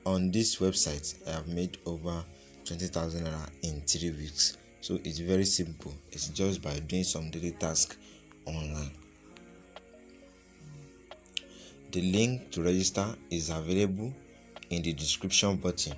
on this website I have made over 20,000 naira in 3 weeks. So it's very simple. It's just by doing some daily task online. The link to register is available in the description button.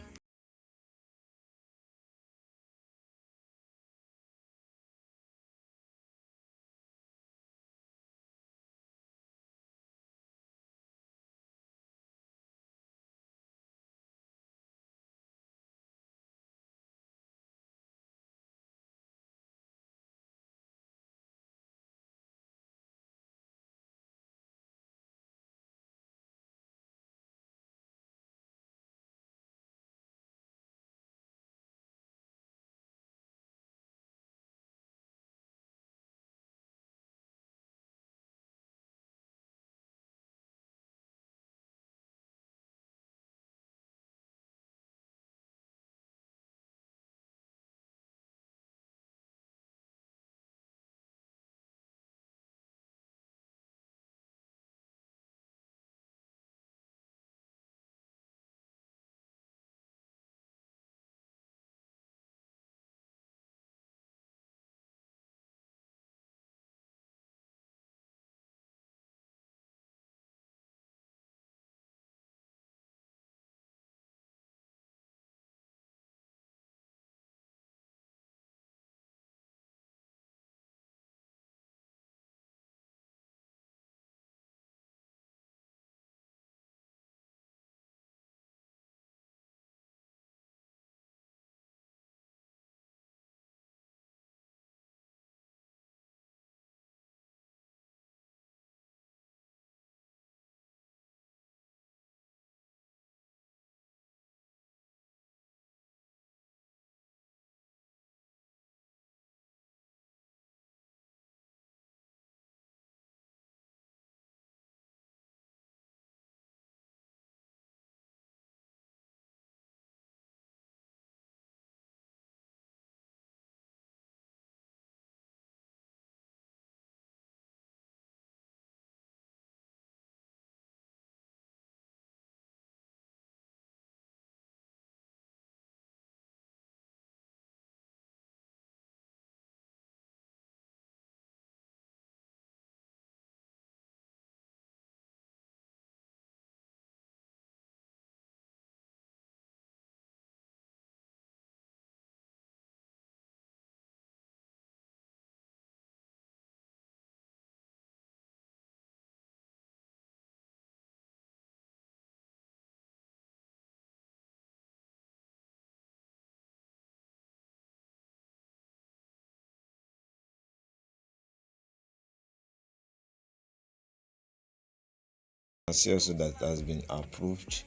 I see also that has been approved.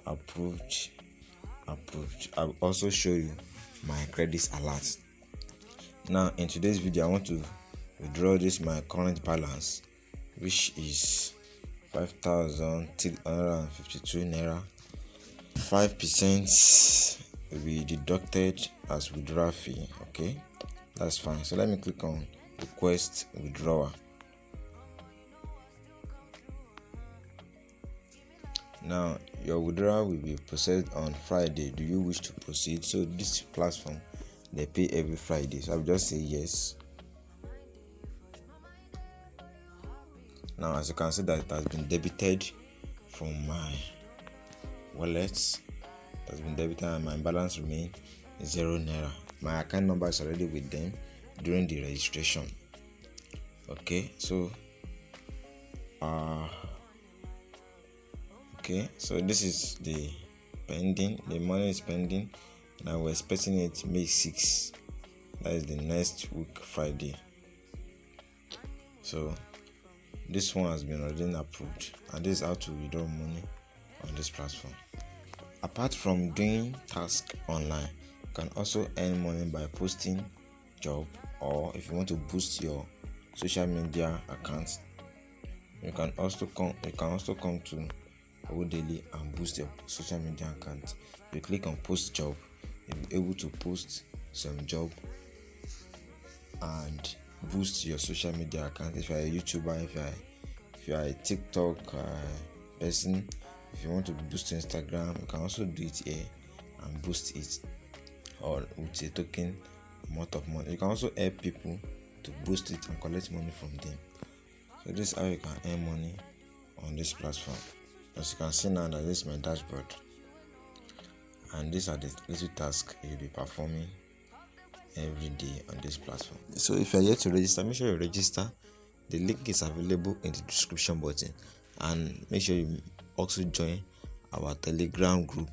I'll also show you my credits alert. Now in today's video I want to withdraw this my current balance, which is 5,352 naira. 5% will be deducted as withdrawal fee. Okay, that's fine. So let me click on request withdrawal. Now your withdrawal will be processed on Friday. Do you wish to proceed? So this platform, they pay every Friday, so I'll just say yes. Now as you can see that it has been debited from my wallet. It has been debited and my balance remains 0 naira. My account number is already with them during the registration. Okay, so so this is the pending. The money is pending. Now we're expecting it May 6. That is the next week, Friday. So this one has been already approved, and this is how to withdraw money on this platform. Apart from doing tasks online, you can also earn money by posting job, or if you want to boost your social media accounts, you can also come to owodaily and boost your social media account. You click on post job, you'll be able to post some job and boost your social media account. If you're a YouTuber, if you're a TikTok person, If you want to boost Instagram, you can also do it here and boost it, or with a token amount of money. You can also help people to boost it and collect money from them. So this is how you can earn money on this platform. As you can see now, that this is my dashboard, and these are the little tasks you'll be performing every day on this platform. So if you're yet to register, make sure you register. The link is available in the description button, and make sure you also join our Telegram group,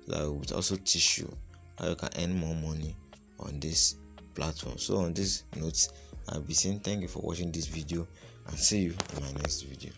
so that we will also teach you how you can earn more money on this platform. So on this note, I'll be saying thank you for watching this video, and see you in my next video.